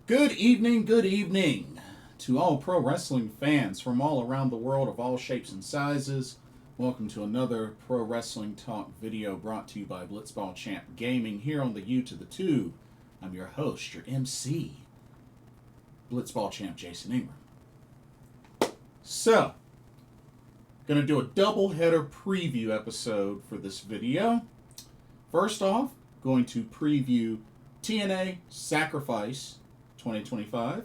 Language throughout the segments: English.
Good evening to all pro wrestling fans from all around the world of all shapes and sizes. Welcome to another Pro Wrestling Talk video brought to you by Blitzball Champ Gaming here on the U to the Tube. I'm your host, your MC, Blitzball Champ Jason Ingram. So, gonna do a doubleheader preview episode for this video. First off, going to preview TNA Sacrifice 2025.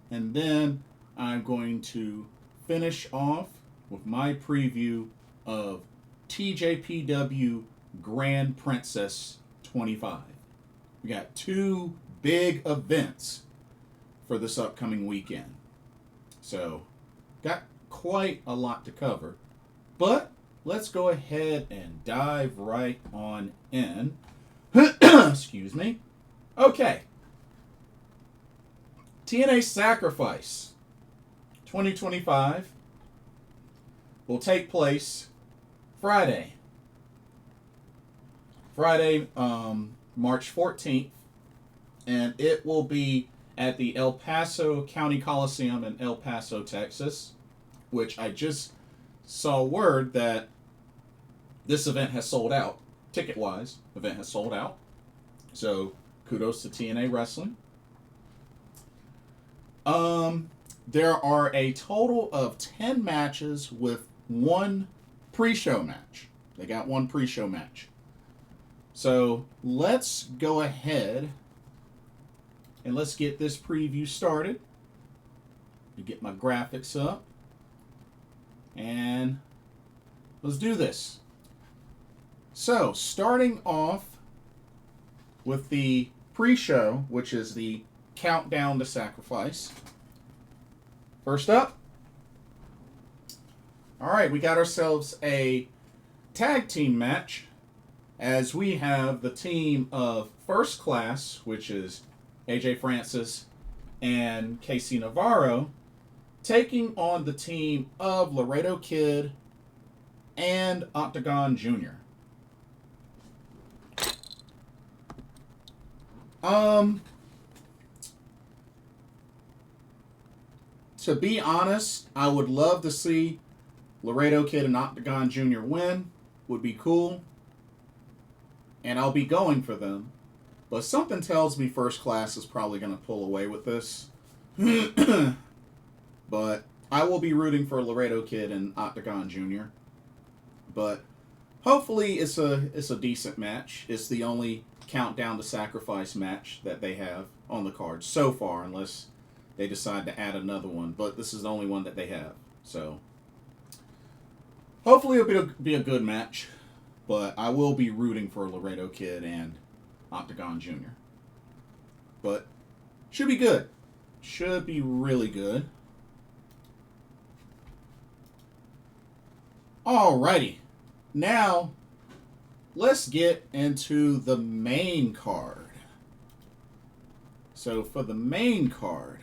And then I'm going to finish off with my preview of TJPW Grand Princess 25. We got two big events for this upcoming weekend. So, got quite a lot to cover. But let's go ahead and dive right on in. Excuse me. Okay. TNA Sacrifice 2025 will take place Friday, March 14th, and it will be at the El Paso County Coliseum in El Paso, Texas, which I just saw word that this event has sold out. Ticket-wise, event has sold out. So, kudos to TNA Wrestling. There are a total of 10 matches with one pre-show match. They got one pre-show match. So, let's go ahead and let's get this preview started. Get my graphics up. And let's do this. So, starting off with the pre-show, which is the Countdown to Sacrifice. First up, all right, we got ourselves a tag team match as we have the team of First Class, which is AJ Francis and Casey Navarro, taking on the team of Laredo Kid and Octagon Jr. To be honest, I would love to see Laredo Kid and Octagon Jr. win. Would be cool. And I'll be going for them. But something tells me First Class is probably going to pull away with this. But I will be rooting for Laredo Kid and Octagon Jr. But hopefully it's a decent match. It's the only Countdown to Sacrifice match that they have on the card so far, unless they decide to add another one. But this is the only one that they have. So hopefully it'll be a good match. But I will be rooting for Laredo Kid and Octagon Jr. But should be good. Should be really good. Alrighty. Now, let's get into the main card. So for the main card,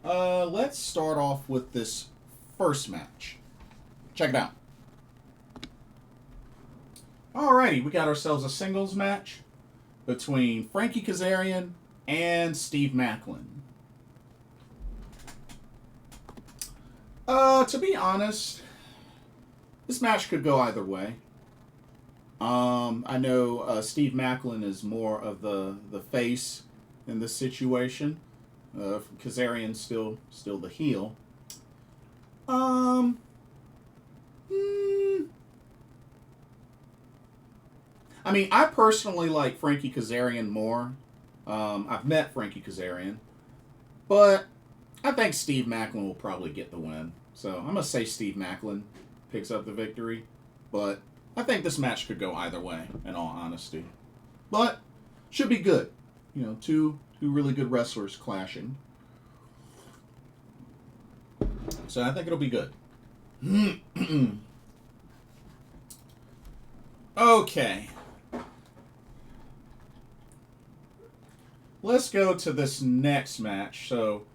let's start off with this first match. Check it out. Alrighty, we got ourselves a singles match between Frankie Kazarian and Steve Maclin. To be honest, this match could go either way. I know Steve Maclin is more of the face in this situation. Kazarian's still the heel. I mean, I personally like Frankie Kazarian more. I've met Frankie Kazarian, but I think Steve Maclin will probably get the win. So I'm gonna say Steve Maclin picks up the victory, but I think this match could go either way, in all honesty. But should be good. You know, two really good wrestlers clashing. So I think it'll be good. Okay. Let's go to this next match. So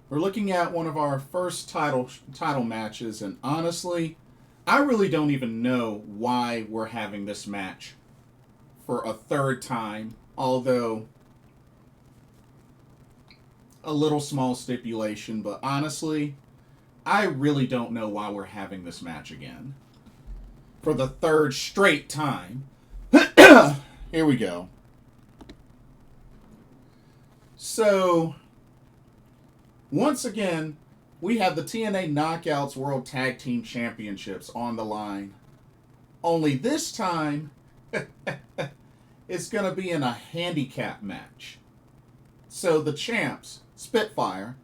we're looking at one of our first title matches, and honestly, I really don't even know why we're having this match for a third time, although a little small stipulation, but honestly, I really don't know why we're having this match again. For the third straight time. Here we go. So, once again, we have the TNA Knockouts World Tag Team Championships on the line. Only this time, it's going to be in a handicap match. So the champs, Spitfire,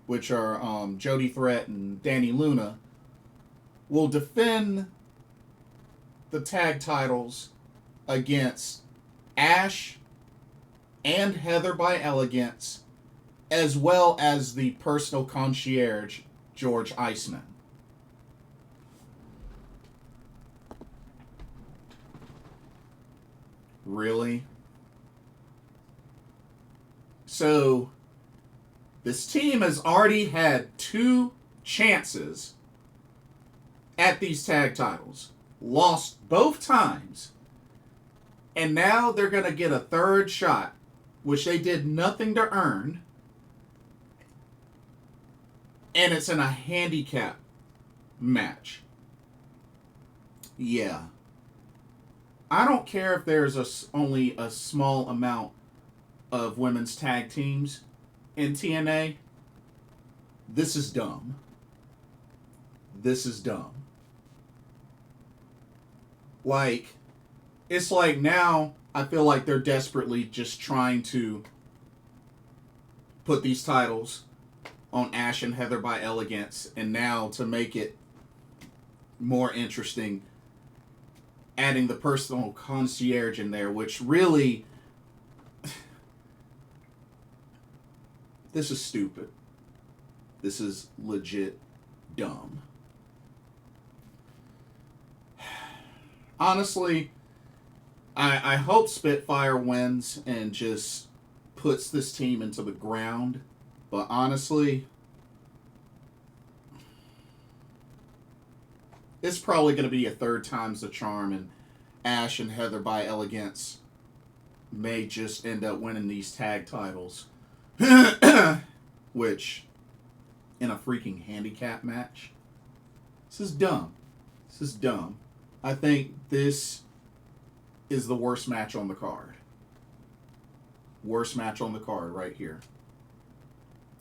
which are Jody Threat and Dani Luna, will defend the tag titles against Ash and Heather by Elegance, as well as the personal concierge, George Iceman. Really? So, this team has already had 2 chances at these tag titles. Lost both times. And now they're going to get a third shot, which they did nothing to earn. And it's in a handicap match. Yeah. I don't care if there's only a small amount of women's tag teams in TNA. This is dumb. This is dumb. Like, it's like now I feel like they're desperately just trying to put these titles on Ash and Heather by Elegance, and now to make it more interesting, adding the personal concierge in there, which really, this is stupid. This is legit dumb. Honestly, I hope Spitfire wins and just puts this team into the ground. But honestly, it's probably going to be a third time's the charm, and Ash and Heather by Elegance may just end up winning these tag titles. Which, in a freaking handicap match, this is dumb. This is dumb. I think this is the worst match on the card. Worst match on the card right here.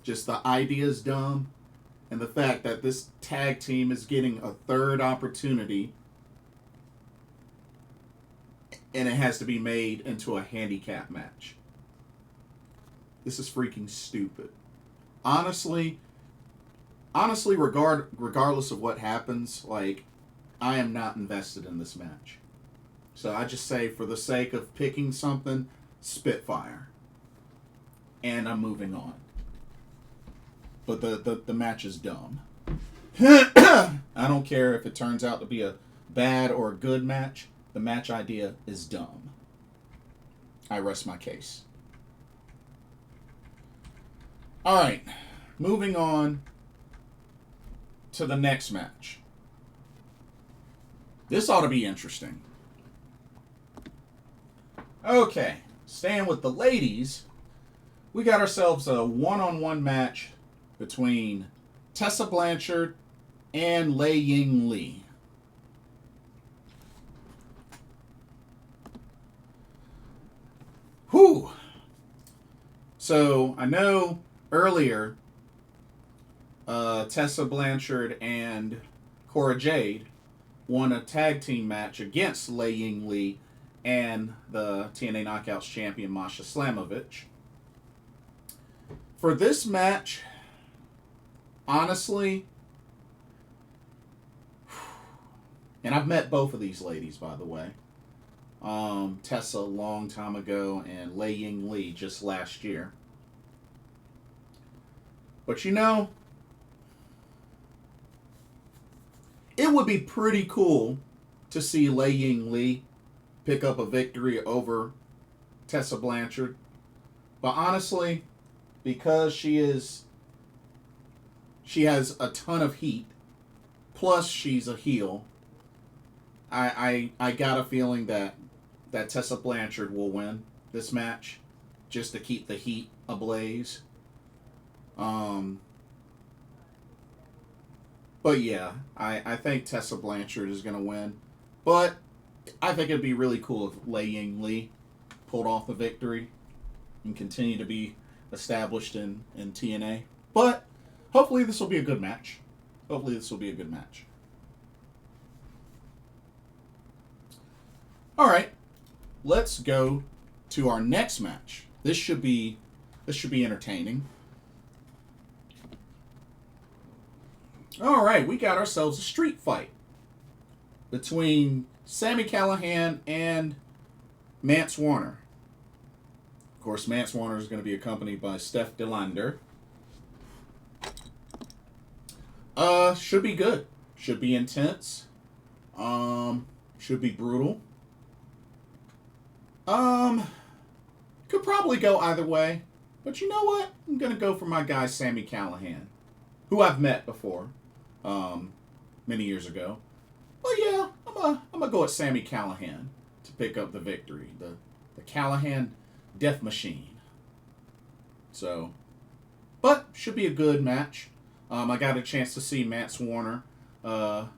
Just the idea is dumb, and the fact that this tag team is getting a third opportunity and it has to be made into a handicap match. This is freaking stupid. Honestly, regardless of what happens, like, I am not invested in this match. So I just say, for the sake of picking something, Spitfire. And I'm moving on. But the match is dumb. I don't care if it turns out to be a bad or a good match. The match idea is dumb. I rest my case. Alright, moving on to the next match. This ought to be interesting. Okay, staying with the ladies, we got ourselves a one-on-one match between Tessa Blanchard and Ying Lee. Whew. So, I know earlier, Tessa Blanchard and Cora Jade won a tag team match against Ying Lee and the TNA Knockouts champion Masha Slamovich. For this match, honestly, and I've met both of these ladies, by the way. Tessa a long time ago and Ying Lee just last year. But you know, it would be pretty cool to see Ying Lee pick up a victory over Tessa Blanchard. But honestly, because she has a ton of heat, plus she's a heel, I got a feeling that Tessa Blanchard will win this match just to keep the heat ablaze. But yeah, I think Tessa Blanchard is going to win. But I think it'd be really cool if Ying Lee pulled off the victory and continue to be established in TNA. But hopefully this will be a good match. Hopefully this will be a good match. All right, let's go to our next match. This should be entertaining. All right, we got ourselves a street fight between Sami Callihan and Mance Warner. Of course, Mance Warner is going to be accompanied by Steph DeLander. Should be good. Should be intense. Should be brutal. Could probably go either way. But you know what? I'm going to go for my guy, Sami Callihan, who I've met before, many years ago. But yeah, I'm gonna go with Sami Callihan to pick up the victory. The Callihan Death Machine. So, but should be a good match. I got a chance to see Mance Warner via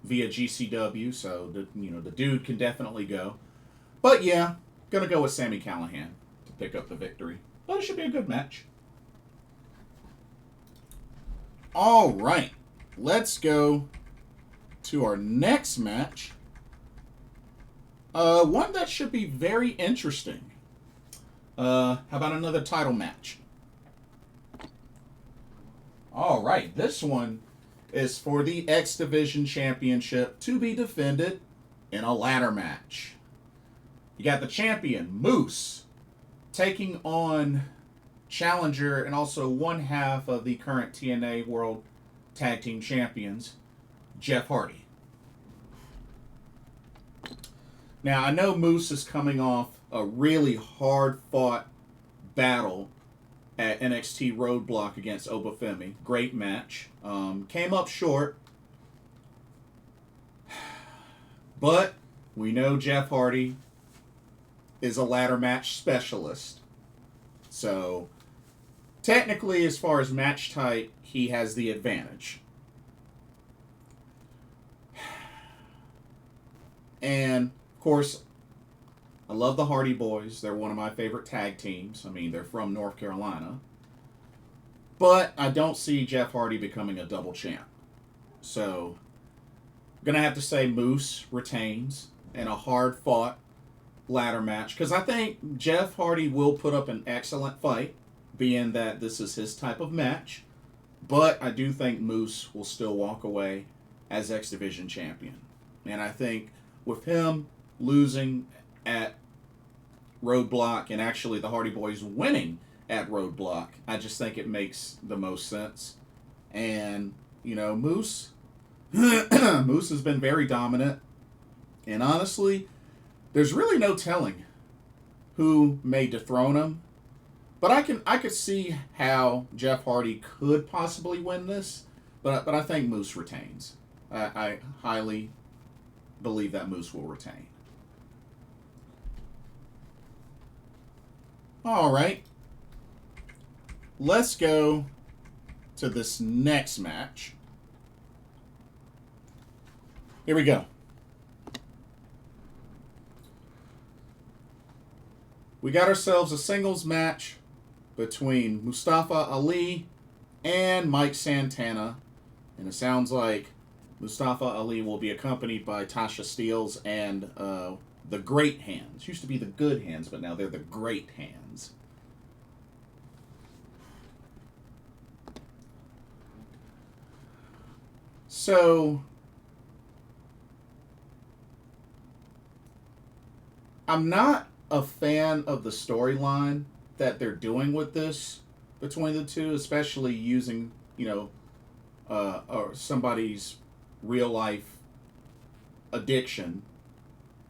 GCW, so the dude can definitely go. But yeah, gonna go with Sami Callihan to pick up the victory. But it should be a good match. All right, let's go to our next match. One that should be very interesting. How about another title match? All right, this one is for the X Division Championship to be defended in a ladder match. You got the champion, Moose, taking on challenger and also one half of the current TNA World Tag Team Champions, Jeff Hardy. Now, I know Moose is coming off a really hard-fought battle at NXT Roadblock against Obafemi. Great match. Came up short. But we know Jeff Hardy is a ladder match specialist. So, technically, as far as match type, he has the advantage. And, of course, I love the Hardy Boys. They're one of my favorite tag teams. I mean, they're from North Carolina. But I don't see Jeff Hardy becoming a double champ. So, I'm going to have to say Moose retains in a hard-fought ladder match. Because I think Jeff Hardy will put up an excellent fight, being that this is his type of match. But I do think Moose will still walk away as X Division champion. And I think with him losing at Roadblock and actually the Hardy Boys winning at Roadblock, I just think it makes the most sense. And, Moose Moose has been very dominant. And honestly, there's really no telling who may dethrone him. But I could see how Jeff Hardy could possibly win this. But I think Moose retains. I highly believe that Moose will retain. All right. Let's go to this next match. Here we go. We got ourselves a singles match between Mustafa Ali and Mike Santana. And it sounds like Mustafa Ali will be accompanied by Tasha Steelz and the Great Hands. Used to be the Good Hands, but now they're the Great Hands. So, I'm not a fan of the storyline that they're doing with this between the two, especially using, or somebody's real life addiction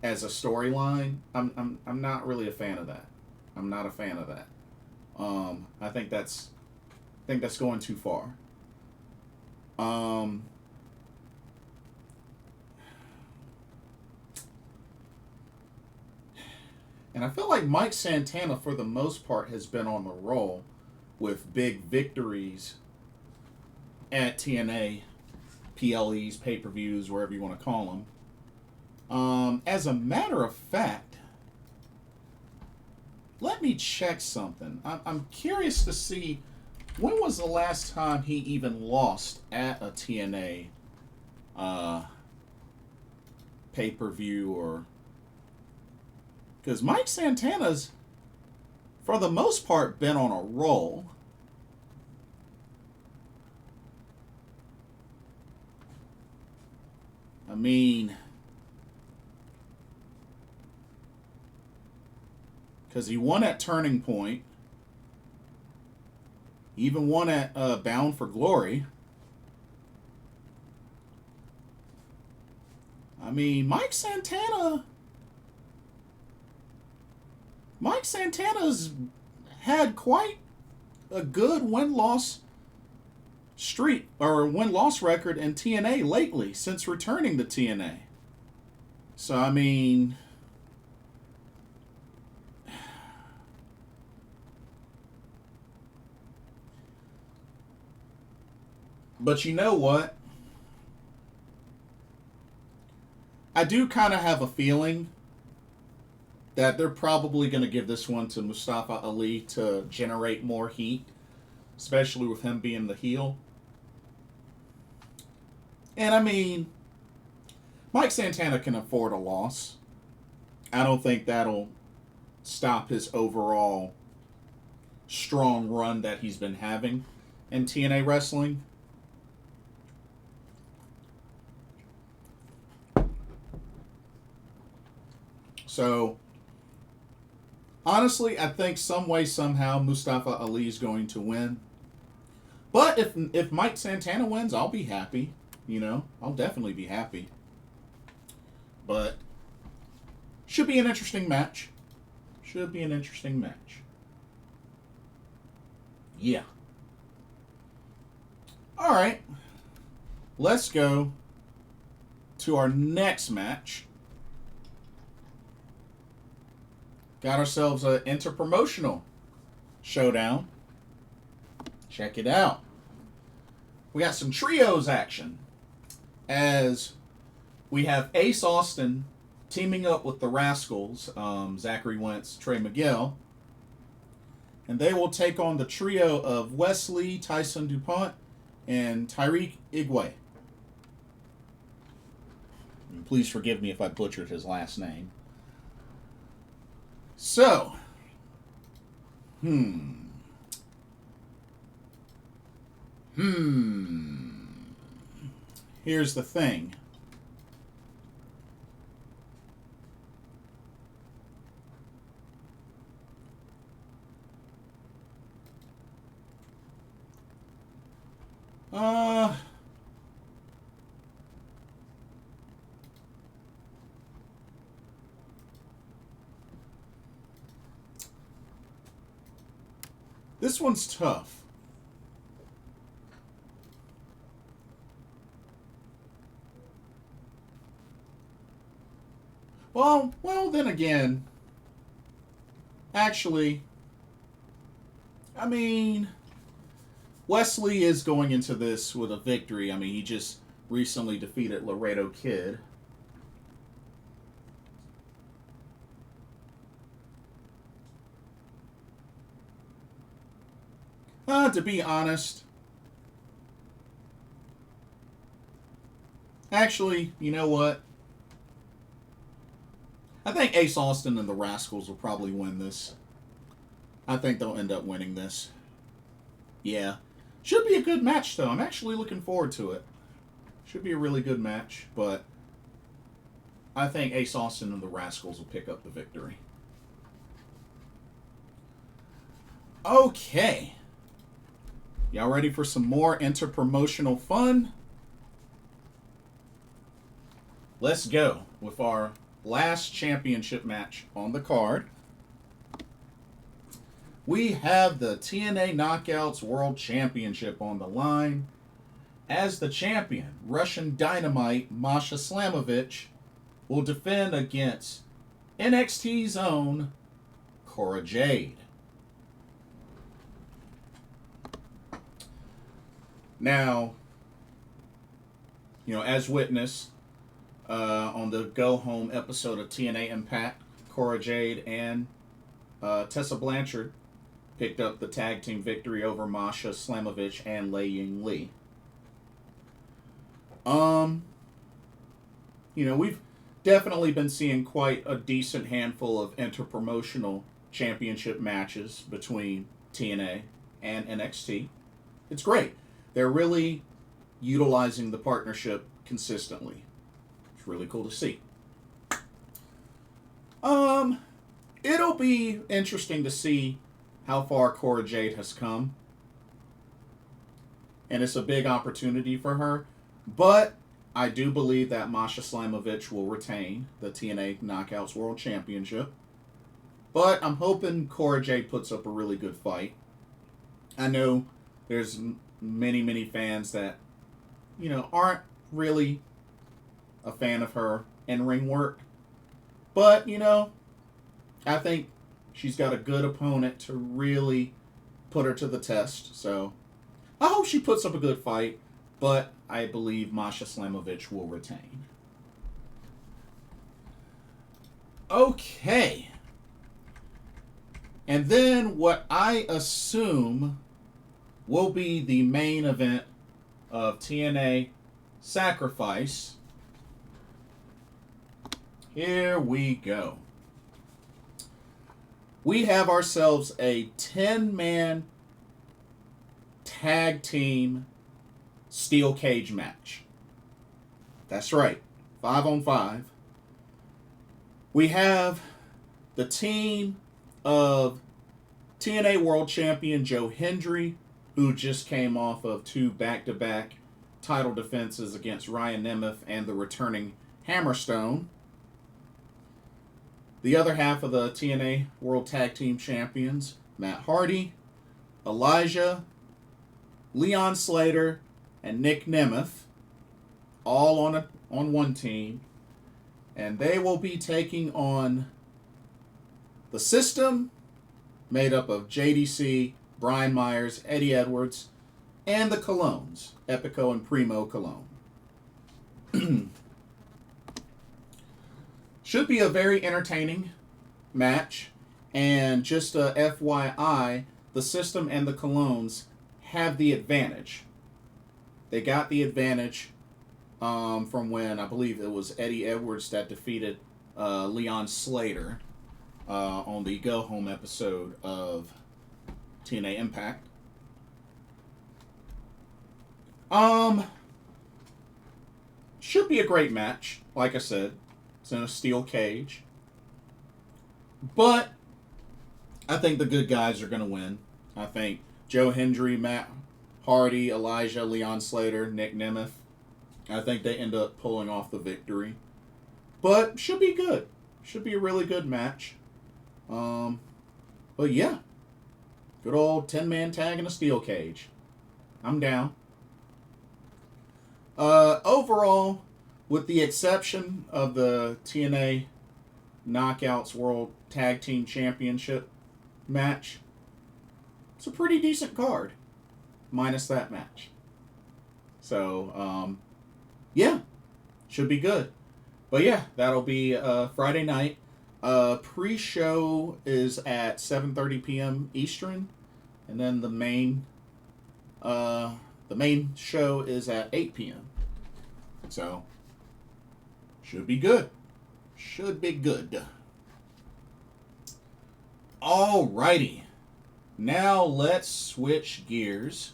as a storyline. I'm not really a fan of that. I'm not a fan of that. I think that's going too far. And I feel like Mike Santana, for the most part, has been on the roll. with big victories at TNA, PLEs, pay-per-views, wherever you want to call them. As a matter of fact, let me check something. I'm curious to see, when was the last time he even lost at a TNA pay-per-view? Or because Mike Santana's, for the most part, been on a roll. I mean, because he won at Turning Point. He even won at Bound for Glory. I mean, Mike Santana's had quite a good win-loss streak, or win-loss record in TNA lately, since returning to TNA. So, I mean, but you know what? I do kind of have a feeling that they're probably going to give this one to Mustafa Ali to generate more heat, especially with him being the heel. And I mean, Mike Santana can afford a loss. I don't think that'll stop his overall strong run that he's been having in TNA wrestling. So, honestly, I think some way, somehow, Mustafa Ali is going to win. But if Mike Santana wins, I'll be happy. You know, I'll definitely be happy. But should be an interesting match. Should be an interesting match. Yeah. All right. Let's go to our next match. Got ourselves an interpromotional showdown. Check it out. We got some trios action, as we have Ace Austin teaming up with the Rascals, Zachary, Wentz, Trey, Miguel. And they will take on the trio of Wesley, Tyson, Dupont, and Tyriek, Igwe. And please forgive me if I butchered his last name. So, here's the thing. This one's tough. Well, then again, actually, I mean, Wesley is going into this with a victory. I mean, he just recently defeated Laredo Kid. To be honest, actually, you know what? I think Ace Austin and the Rascals will probably win this. I think they'll end up winning this. Yeah. Should be a good match, though. I'm actually looking forward to it. Should be a really good match, but I think Ace Austin and the Rascals will pick up the victory. Okay. Y'all ready for some more interpromotional fun? Let's go with our last championship match on the card. We have the TNA Knockouts World Championship on the line. As the champion, Russian Dynamite Masha Slamovich will defend against NXT's own Cora Jade. Now, as witnessed on the Go Home episode of TNA Impact, Cora Jade and Tessa Blanchard picked up the tag team victory over Masha Slamovich and Ying Lee. We've definitely been seeing quite a decent handful of interpromotional championship matches between TNA and NXT. It's great. They're really utilizing the partnership consistently. It's really cool to see. It'll be interesting to see how far Cora Jade has come. And it's a big opportunity for her. But I do believe that Masha Slamovich will retain the TNA Knockouts World Championship. But I'm hoping Cora Jade puts up a really good fight. I know there's many fans that, aren't really a fan of her in-ring work. But, I think she's got a good opponent to really put her to the test. So I hope she puts up a good fight. But I believe Masha Slamovich will retain. Okay. And then what I assume will be the main event of TNA Sacrifice. Here we go. We have ourselves a 10-man tag team steel cage match. That's right. 5-on-5. We have the team of TNA World Champion Joe Hendry, who just came off of 2 back-to-back title defenses against Ryan Nemeth and the returning Hammerstone. The other half of the TNA World Tag Team Champions, Matt Hardy, Elijah, Leon Slater, and Nick Nemeth, all on one team. And they will be taking on the System, made up of JDC, Brian Myers, Eddie Edwards, and the Colognes, Epico and Primo Cologne. Should be a very entertaining match. And just a FYI, the System and the Colognes have the advantage. They got the advantage from when, I believe it was Eddie Edwards that defeated Leon Slater on the Go Home episode of TNA Impact. Should be a great match. Like I said, it's in a steel cage. But I think the good guys are going to win. I think Joe Hendry, Matt Hardy, Elijah, Leon Slater, Nick Nemeth, I think they end up pulling off the victory. But should be good. Should be a really good match. But yeah. Good old 10-man tag in a steel cage. I'm down. Overall, with the exception of the TNA Knockouts World Tag Team Championship match, it's a pretty decent card. Minus that match. So, yeah. Should be good. But yeah, that'll be Friday night. Pre-show is at 7:30 p.m. Eastern. And then the main show is at 8 p.m. So, should be good. Should be good. Alrighty. Now let's switch gears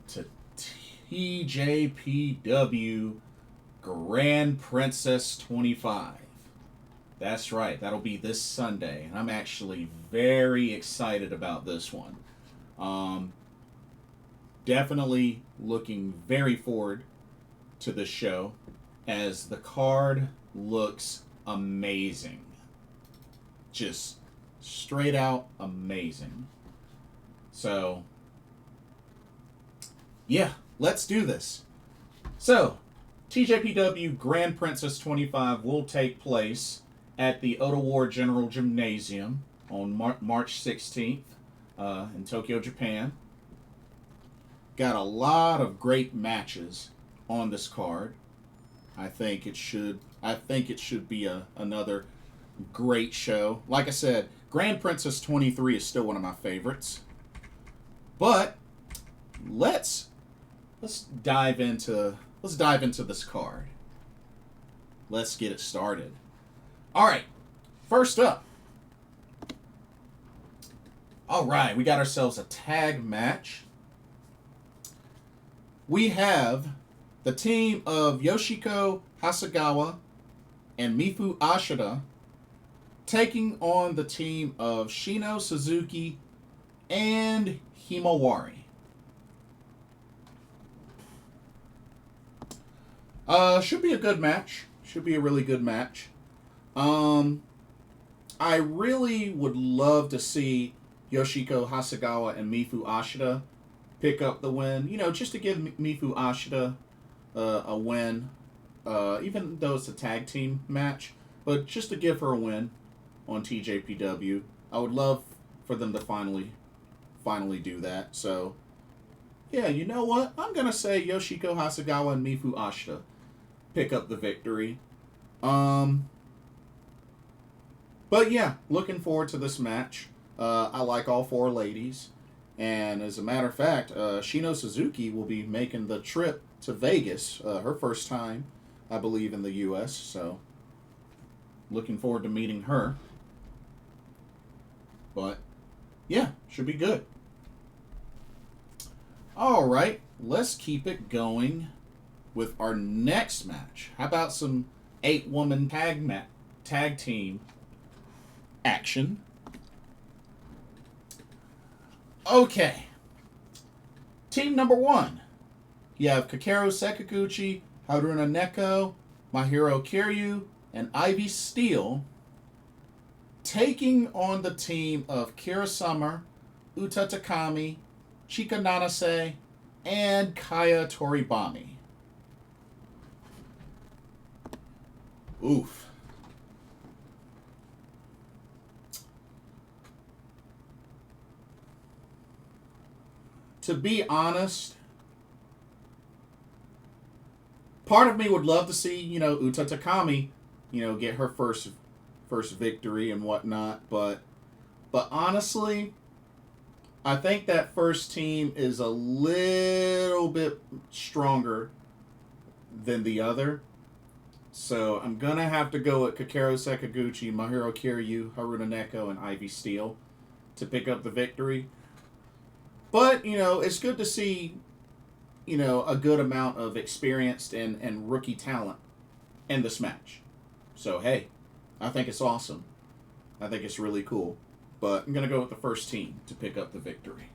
to TJPW Grand Princess 25. That's right. That'll be this Sunday. And I'm actually very excited about this one. Definitely looking very forward to the show, as the card looks amazing. Just straight out amazing. So, yeah, let's do this. So, TJPW Grand Princess 25 will take place at the Oda War General Gymnasium on March 16th in Tokyo, Japan. Got a lot of great matches on this card. I think it should be another great show. Like I said, Grand Princess 23 is still one of my favorites. But let's dive into this card. Let's get it started. All right. First up. All right, we got ourselves a tag match. We have the team of Yoshiko Hasegawa and Mifu Ashida taking on the team of Shino Suzuki and Himawari. Should be a good match. Should be a really good match. I really would love to see Yoshiko Hasegawa and Mifu Ashida pick up the win. You know, just to give Mifu Ashida a win, even though it's a tag team match, but just to give her a win on TJPW. I would love for them to finally do that. So, yeah, you know what? I'm going to say Yoshiko Hasegawa and Mifu Ashida pick up the victory. But yeah, looking forward to this match. I like all four ladies. And as a matter of fact, Shino Suzuki will be making the trip to Vegas, her first time, I believe, in the U.S. So, looking forward to meeting her. But, yeah, should be good. All right, let's keep it going with our next match. How about some 8-woman tag team action? Okay. Team number 1. You have Kakeru Sekiguchi, Haruna Neko, Mahiro Kiryu, and Ivy Steele taking on the team of Kira Summer, Uta Takami, Chika Nanase, and Kaya Toribami. Oof. To be honest, part of me would love to see, Uta Takami, get her first victory and whatnot, but honestly, I think that first team is a little bit stronger than the other. So I'm going to have to go with Kakeru Sekiguchi, Mahiro Kiryu, Haruna Neko, and Ivy Steele to pick up the victory. But, it's good to see, a good amount of experienced and rookie talent in this match. So, hey, I think it's awesome. I think it's really cool. But I'm going to go with the first team to pick up the victory.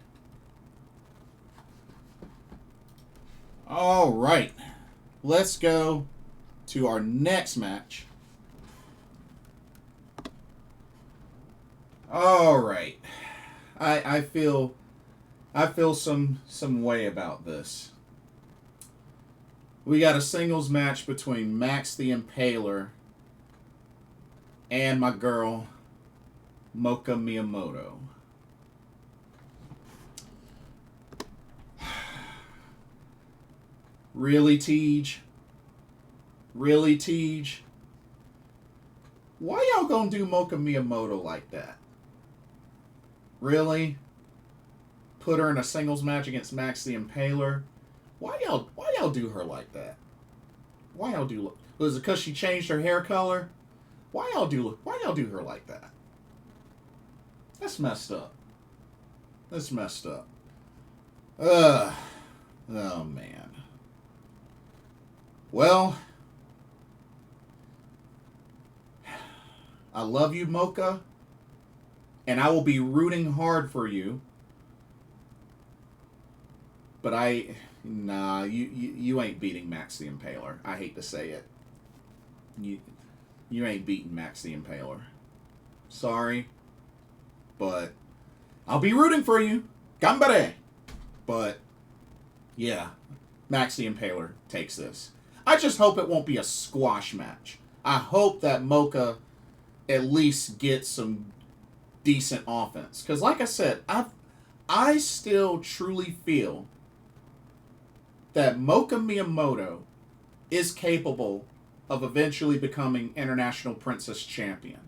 All right. Let's go to our next match. All right. I feel some way about this. We got a singles match between Max the Impaler and my girl, Mocha Miyamoto. Really, Tej? Really, Tej? Why y'all gonna do Mocha Miyamoto like that? Really? Put her in a singles match against Max the Impaler? Why y'all do her like that? Why y'all do? Was it because she changed her hair color? Why y'all do her like that? That's messed up. That's messed up. Oh man. Well, I love you, Mocha, and I will be rooting hard for you. But you ain't beating Max the Impaler. I hate to say it. You ain't beating Max the Impaler. Sorry. But I'll be rooting for you. Gambare! But, yeah, Max the Impaler takes this. I just hope it won't be a squash match. I hope that Mocha at least gets some decent offense. Because like I said, I still truly feel that Mocha Miyamoto is capable of eventually becoming International Princess Champion.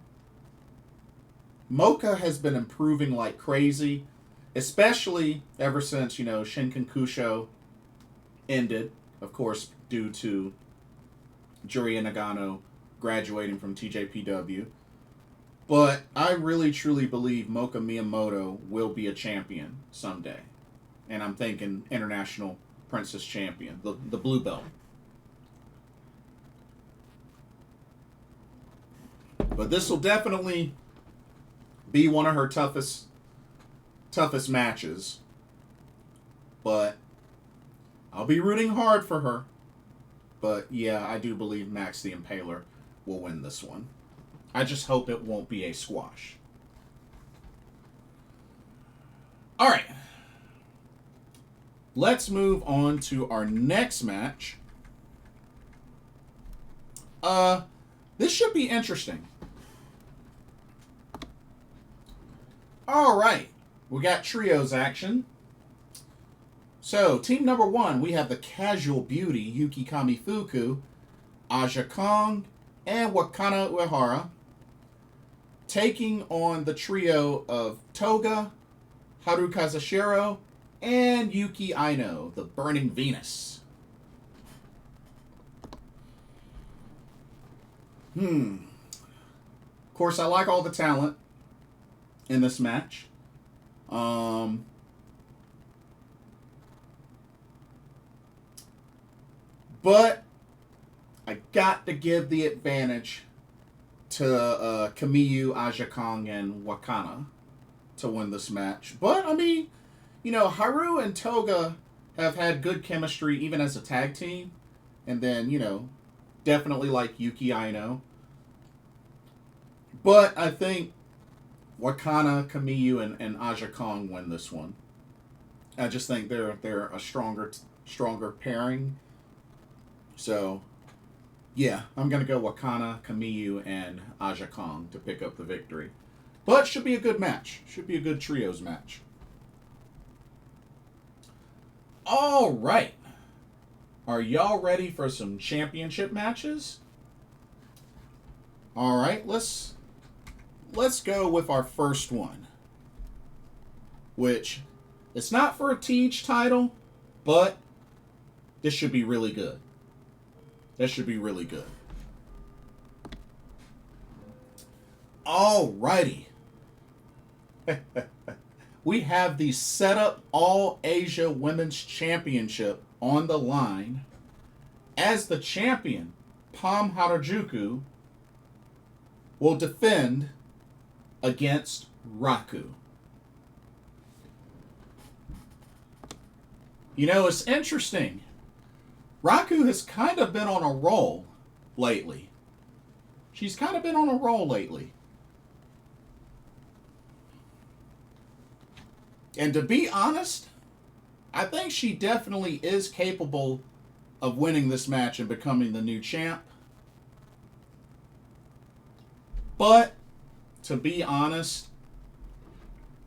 Mocha has been improving like crazy, especially ever since, Shinkankusho ended, of course, due to Juria Nagano graduating from TJPW. But I really, truly believe Mocha Miyamoto will be a champion someday. And I'm thinking International Princess Champion, the blue belt. But this will definitely be one of her toughest matches. But I'll be rooting hard for her. But yeah, I do believe Max the Impaler will win this one. I just hope it won't be a squash. All right. Let's move on to our next match. This should be interesting. All right. We got trios action. So, team number 1, we have the Casual Beauty, Yuki Kamifuku, Aja Kong, and Wakana Uehara, taking on the trio of Toga, Haru Kazushiro, and Yuki Aino, the Burning Venus. Of course, I like all the talent in this match. But I got to give the advantage to Kamiyu, Aja Kong, and Wakana to win this match. But, I mean, Haru and Toga have had good chemistry even as a tag team. And then, definitely like Yuki Aino. But I think Wakana, Kamiyu, and Aja Kong win this one. I just think they're a stronger pairing. So, yeah, I'm going to go Wakana, Kamiyu, and Aja Kong to pick up the victory. But should be a good match. Should be a good trios match. All right. Are y'all ready for some championship matches? All right, let's go with our first one. Which, it's not for a Teach title, but this should be really good. That should be really good. Alrighty. We have the Setup All Asia Women's Championship on the line as the champion, Pam Harajuku, will defend against Raku. It's interesting. Raku has kind of been on a roll lately. She's kind of been on a roll lately. And to be honest, I think she definitely is capable of winning this match and becoming the new champ. But, to be honest,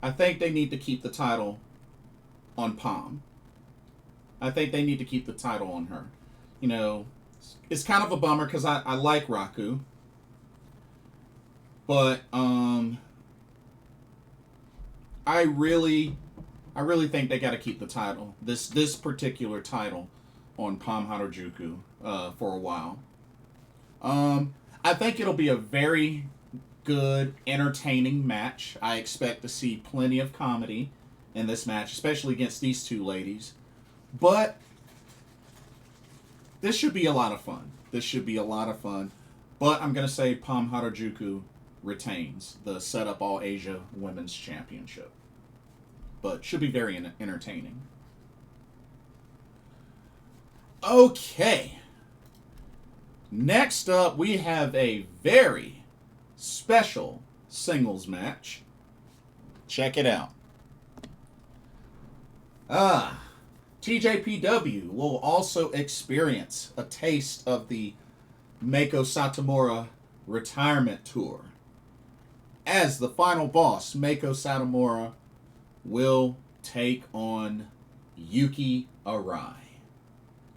I think they need to keep the title on Pam. I think they need to keep the title on her. It's kind of a bummer because I like Raku. But I really think they got to keep the title, this particular title, on Pam Harajuku for a while. I think it'll be a very good, entertaining match. I expect to see plenty of comedy in this match, especially against these two ladies. But this should be a lot of fun. But I'm going to say Pam Harajuku retains the Setup All Asia Women's Championship. But should be very entertaining. Okay. Next up, we have a very special singles match. Check it out. TJPW will also experience a taste of the Meiko Satomura retirement tour. As the final boss, Meiko Satomura will take on Yuki Arai.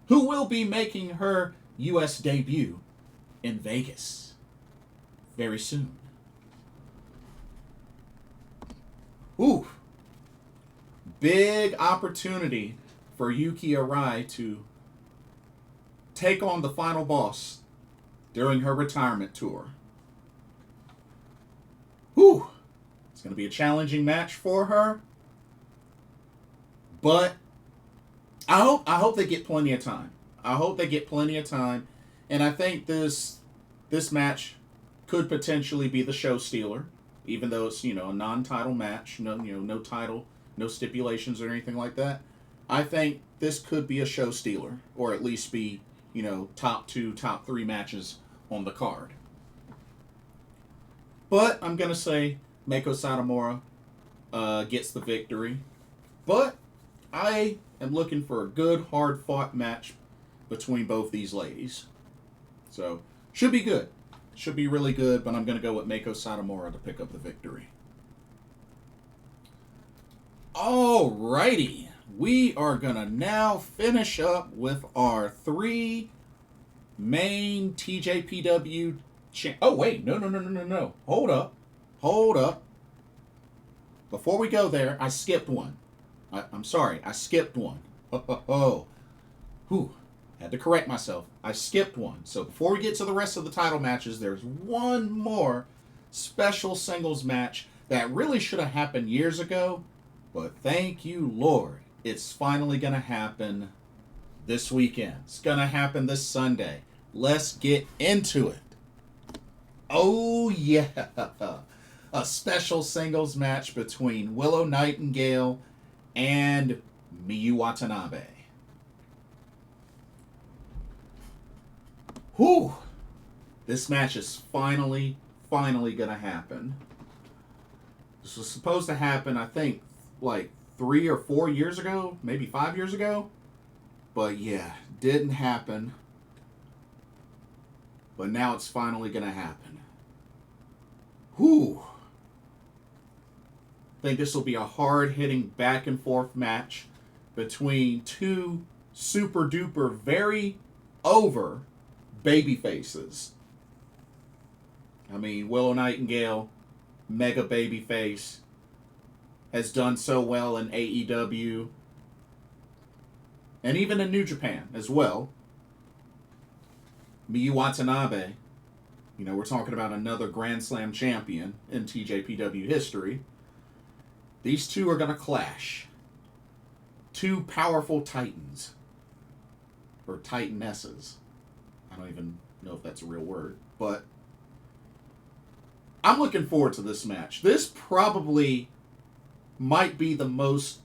who will be making her U.S. debut in Vegas very soon. Ooh. Big opportunity for Yuki Arai to take on the final boss during her retirement tour. Whew. It's going to be a challenging match for her. But I hope they get plenty of time. I hope they get plenty of time. And I think this match could potentially be the show stealer, even though it's, a non-title match, no title, no stipulations or anything like that. I think this could be a show stealer, or at least be, top 2, top 3 matches on the card. But I'm going to say Meiko Satomura gets the victory. But I am looking for a good, hard-fought match between both these ladies. So, should be good. Should be really good, but I'm going to go with Meiko Satomura to pick up the victory. Alrighty. We are going to now finish up with our 3 main TJPW... Oh, wait. No. Hold up. Before we go there, I skipped one. I'm sorry. I skipped one. Whew. Had to correct myself. I skipped one. So before we get to the rest of the title matches, there's one more special singles match that really should have happened years ago. But thank you, Lord. It's finally going to happen this weekend. It's going to happen this Sunday. Let's get into it. Oh, yeah. A special singles match between Willow Nightingale and Miyu Watanabe. Whew. This match is finally going to happen. This was supposed to happen, I think, like 3 or 4 years ago, maybe 5 years ago. But yeah, didn't happen. But now it's finally going to happen. Whew. I think this will be a hard-hitting back-and-forth match between 2 super-duper, very over baby faces. I mean, Willow Nightingale, mega baby face, has done so well in AEW and even in New Japan as well. Miyu Watanabe, we're talking about another Grand Slam champion in TJPW history. These two are going to clash. 2 powerful titans. Or titanesses. I don't even know if that's a real word. But I'm looking forward to this match. This probably might be the most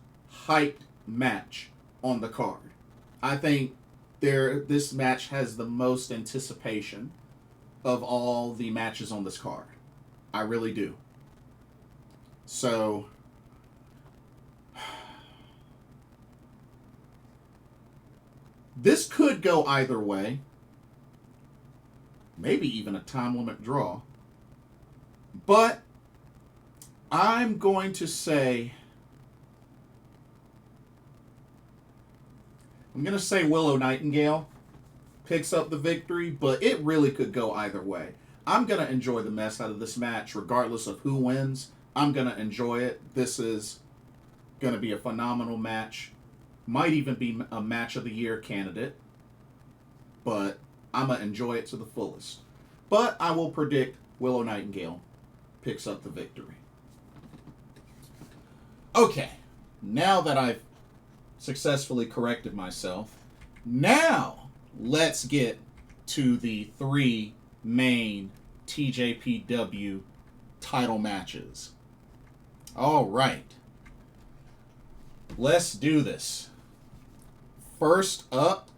hyped match on the card. I think this match has the most anticipation of all the matches on this card. I really do. So, this could go either way. Maybe even a time limit draw. But I'm going to say Willow Nightingale picks up the victory, but it really could go either way. I'm going to enjoy the mess out of this match regardless of who wins. I'm going to enjoy it. This is going to be a phenomenal match. Might even be a match of the year candidate. But I'm going to enjoy it to the fullest. But I will predict Willow Nightingale picks up the victory. Okay, now that I've successfully corrected myself, now let's get to the 3 main TJPW title matches. All right, let's do this. First up,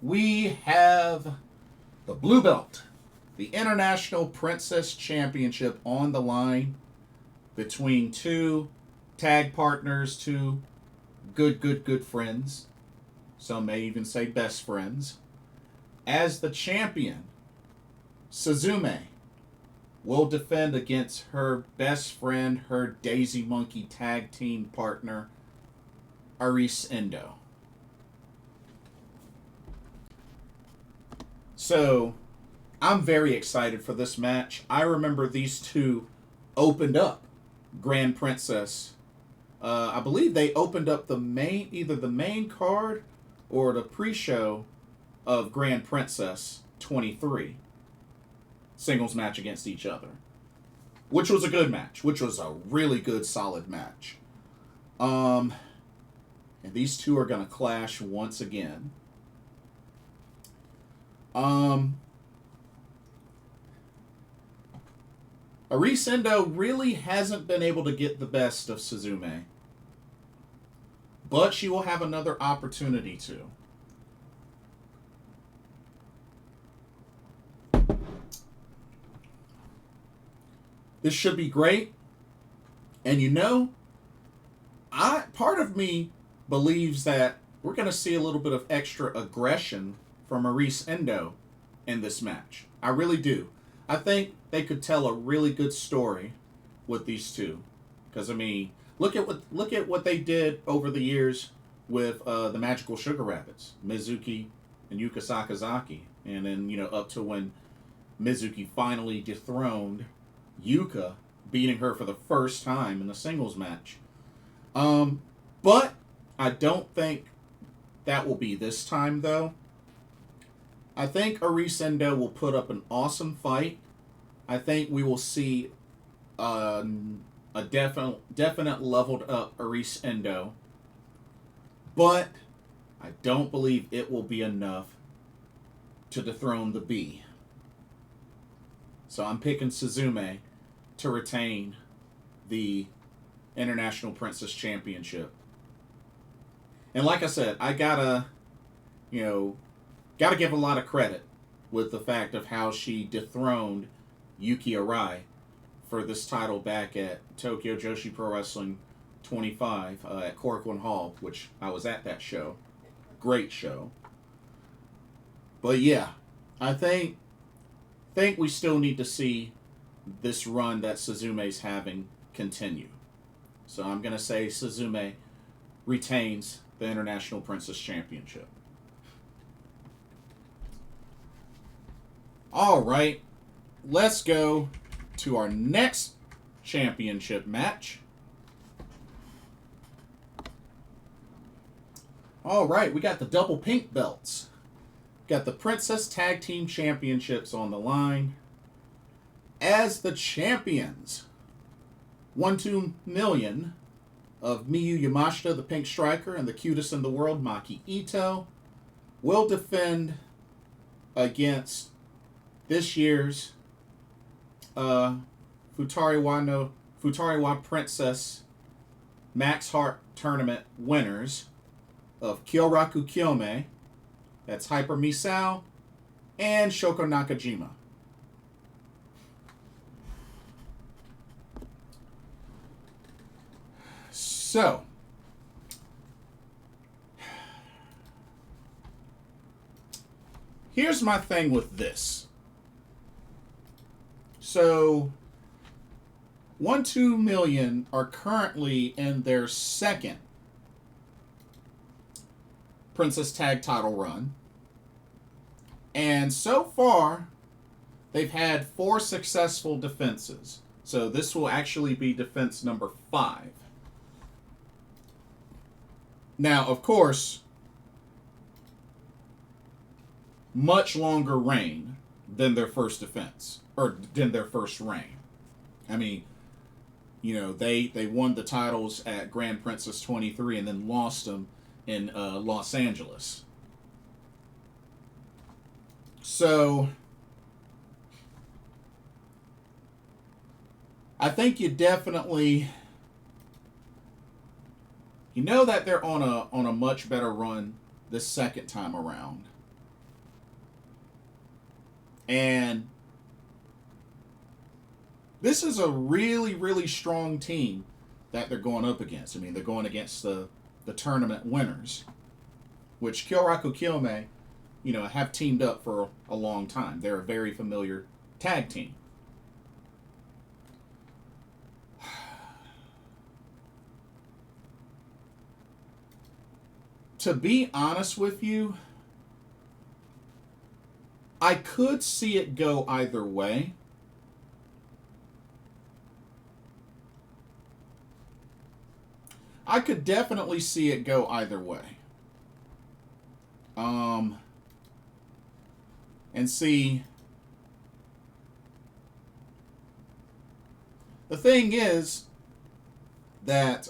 we have the blue belt, the International Princess Championship on the line between 2 tag partners, 2 good friends. Some may even say best friends. As the champion, Suzume will defend against her best friend, her Daisy Monkey tag team partner, Aris Endo. So, I'm very excited for this match. I remember these two opened up Grand Princess. I believe they opened up either the main card or the pre-show of Grand Princess 23. Singles match against each other. Which was a good match. Which was a really good, solid match. And these two are going to clash once again. Aris Endo really hasn't been able to get the best of Suzume. But she will have another opportunity to. This should be great. And you know, part of me believes that we're going to see a little bit of extra aggression from Aris Endo in this match. I really do. I think they could tell a really good story with these two. Because, I mean, look at what they did over the years with the Magical Sugar Rabbits, Mizuki and Yuka Sakazaki. And then, you know, up to when Mizuki finally dethroned Yuka, beating her for the first time in a singles match. But I don't think that will be this time, though. I think Aris Endo will put up an awesome fight. I think we will see a definite leveled up Aris Endo. But I don't believe it will be enough to dethrone the B. So I'm picking Suzume to retain the International Princess Championship. And like I said, I gotta give a lot of credit with the fact of how she dethroned Yuki Arai for this title back at Tokyo Joshi Pro Wrestling 25 at Corcoran Hall, which I was at that show. Great show. But yeah, I think we still need to see this run that Suzume's having continue. So I'm going to say Suzume retains the International Princess Championship. All right, let's go to our next championship match. All right, we got the double pink belts. Got the Princess Tag Team Championships on the line. As the champions, 1-2 million of Miyu Yamashita, the Pink Striker, and the cutest in the world, Maki Ito, will defend against this year's Futariwa Princess Max Heart Tournament winners of Kyoraku Kyome, that's Hyper Misao, and Shoko Nakajima. So, here's my thing with this. So, 1-2 million are currently in their second Princess Tag title run. And so far, they've had 4 successful defenses. So this will actually be defense number 5. Now, of course, much longer reign than their first defense, or than their first reign. I mean, you know, they won the titles at Grand Princess 23 and then lost them in Los Angeles. So, I think you definitely, you know that they're on a much better run this second time around. And this is a really, really strong team that they're going up against. I mean, they're going against the tournament winners, which Kyoraku Kyome, you know, have teamed up for a long time. They're a very familiar tag team. To be honest with you, I could see it go either way. I could definitely see it go either way. And see, the thing is that,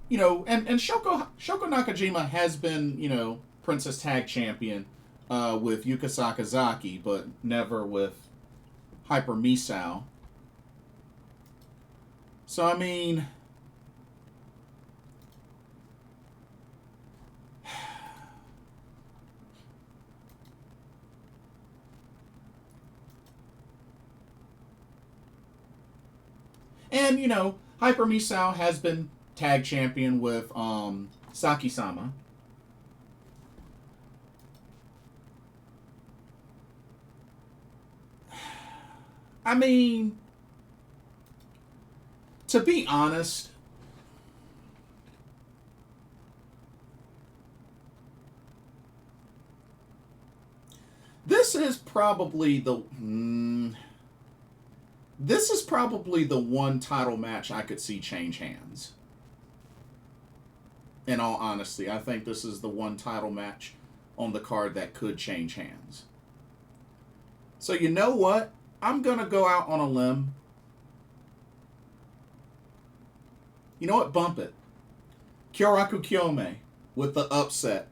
you know, and Shoko Nakajima has been, you know, Princess Tag Champion with Yuka Sakazaki, but never with Hyper Misao. So, I mean, and, you know, Hyper Misao has been tag champion with Saki-sama. I mean, to be honest, this is probably the one title match I could see change hands. In all honesty, I think this is the one title match on the card that could change hands. So you know what? I'm going to go out on a limb. You know what? Bump it. Kyoraku Kyome with the upset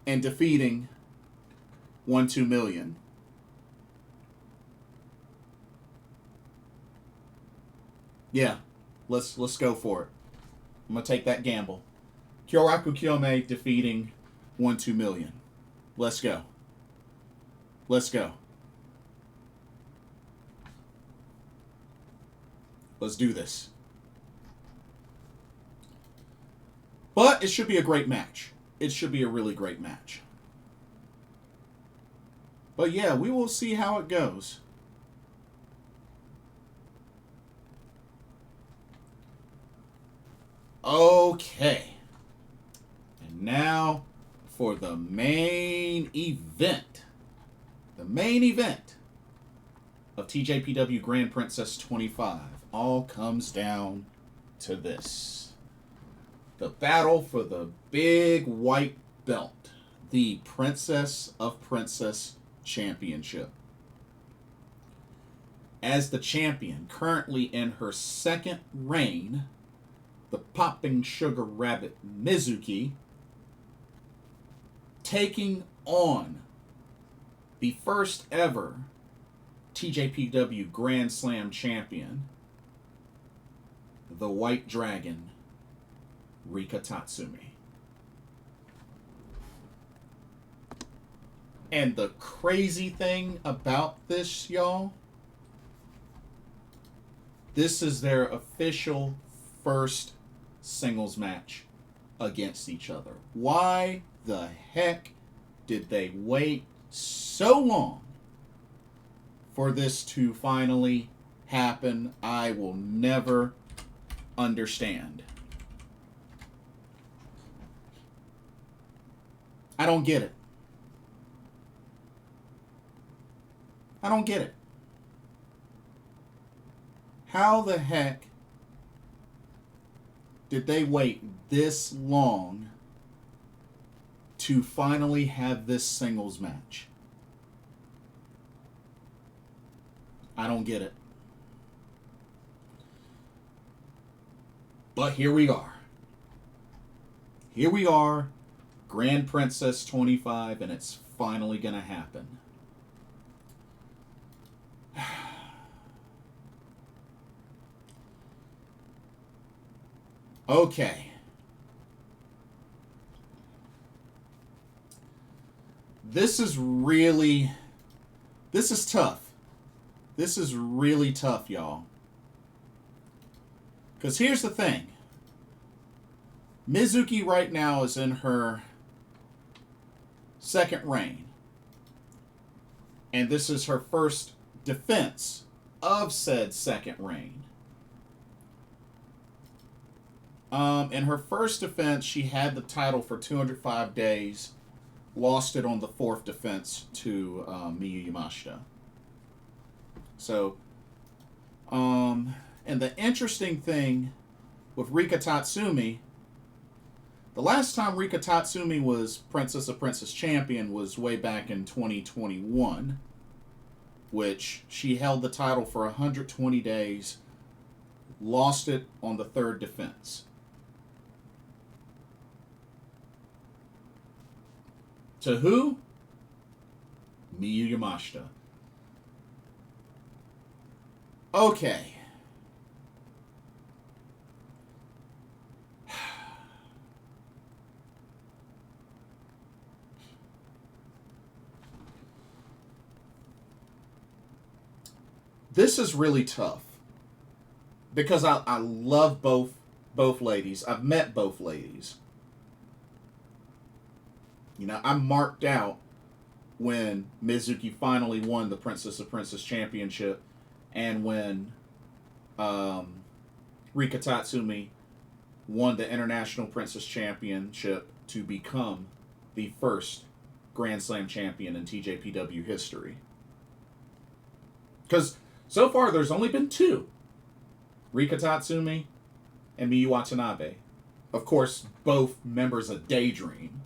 and defeating 1-2 million. Yeah, let's go for it. I'm going to take that gamble. Kyoraku Kyome defeating 1-2 million. Let's go. Let's go. Let's do this. But it should be a great match. It should be a really great match. But yeah, we will see how it goes. Okay. And now for the main event. The main event of TJPW Grand Princess 25 all comes down to this. The battle for the big white belt. The Princess of Princess Championship. As the champion, currently in her second reign, the Popping Sugar Rabbit Mizuki, taking on the first ever TJPW Grand Slam champion, the White Dragon, Rika Tatsumi. And the crazy thing about this, y'all, this is their official first singles match against each other. Why the heck did they wait so long for this to finally happen? I will never understand. I don't get it. I don't get it. How the heck did they wait this long to finally have this singles match? I don't get it. But here we are. Here we are, Grand Princess 25, and it's finally going to happen. Okay. This is tough. This is really tough, y'all. Because here's the thing. Mizuki right now is in her second reign. And this is her first defense of said second reign. In her first defense, she had the title for 205 days, lost it on the fourth defense to Miyu Yamashita. So, and the interesting thing with Rika Tatsumi, the last time Rika Tatsumi was Princess of Princess champion was way back in 2021, which she held the title for 120 days, lost it on the third defense. To who? Miyu Yamashita. Okay. This is really tough because I love both ladies. I've met both ladies. You know, I'm marked out when Mizuki finally won the Princess of Princess Championship and when Rika Tatsumi won the International Princess Championship to become the first Grand Slam champion in TJPW history. Because so far there's only been two. Rika Tatsumi and Miyu Watanabe. Of course, both members of Daydream.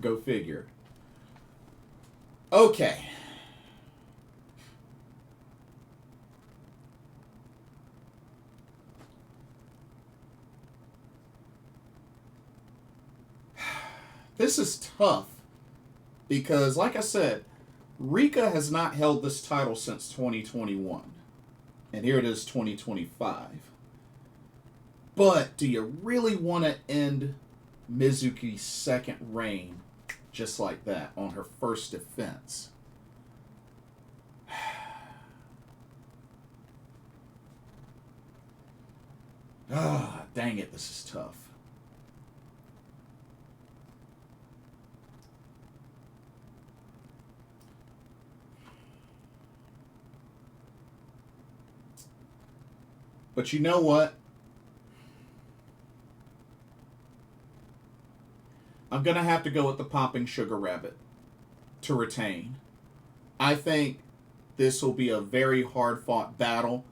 Go figure. Okay. This is tough because, like I said, Rika has not held this title since 2021. And here it is, 2025. But do you really want to end Mizuki's second reign just like that on her first defense? Ah, dang it, this is tough. But you know what? I'm going to have to go with the Popping Sugar Rabbit to retain. I think this will be a very hard-fought battle,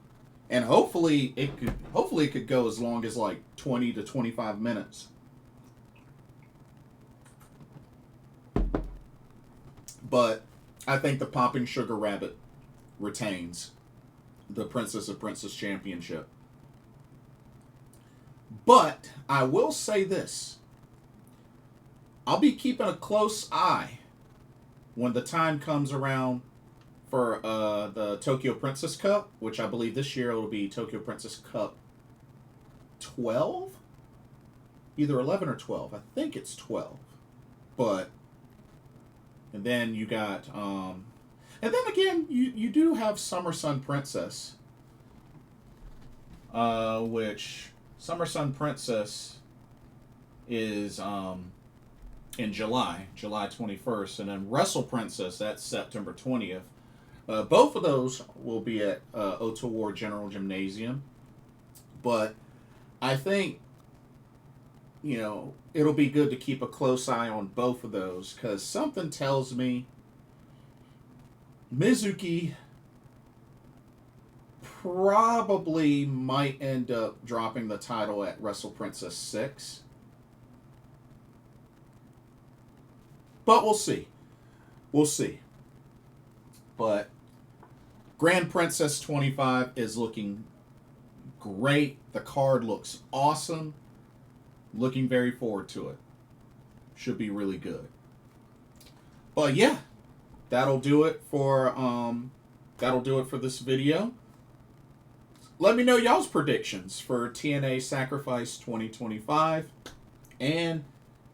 and hopefully it could go as long as like 20 to 25 minutes. But I think the Popping Sugar Rabbit retains the Princess of Princess Championship. But I will say this. I'll be keeping a close eye when the time comes around for the Tokyo Princess Cup, which I believe this year it'll be Tokyo Princess Cup 12? Either 11 or 12. I think it's 12. But, and then you got, and then again, you do have Summer Sun Princess, which Summer Sun Princess is in July 21st, and then Wrestle Princess, that's September 20th. Both of those will be at Ota War General Gymnasium. But I think, you know, it'll be good to keep a close eye on both of those, because something tells me Mizuki probably might end up dropping the title at Wrestle Princess 6. But we'll see. We'll see. But Grand Princess 25 is looking great. The card looks awesome. Looking very forward to it. Should be really good. But yeah, that'll do it for this video. Let me know y'all's predictions for TNA Sacrifice 2025 and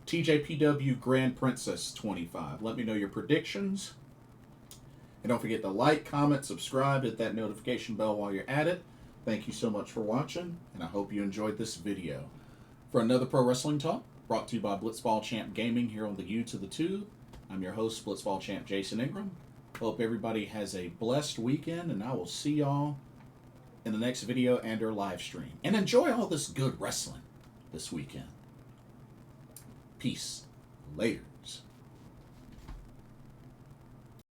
TJPW Grand Princess 25. Let me know your predictions. And don't forget to like, comment, subscribe, hit that notification bell while you're at it. Thank you so much for watching, and I hope you enjoyed this video. For another Pro Wrestling Talk, brought to you by Blitzball Champ Gaming here on the U to the Tube, I'm your host, Blitzball Champ Jason Ingram. Hope everybody has a blessed weekend, and I will see y'all in the next video and or live stream. And enjoy all this good wrestling. this weekend. Peace. Later.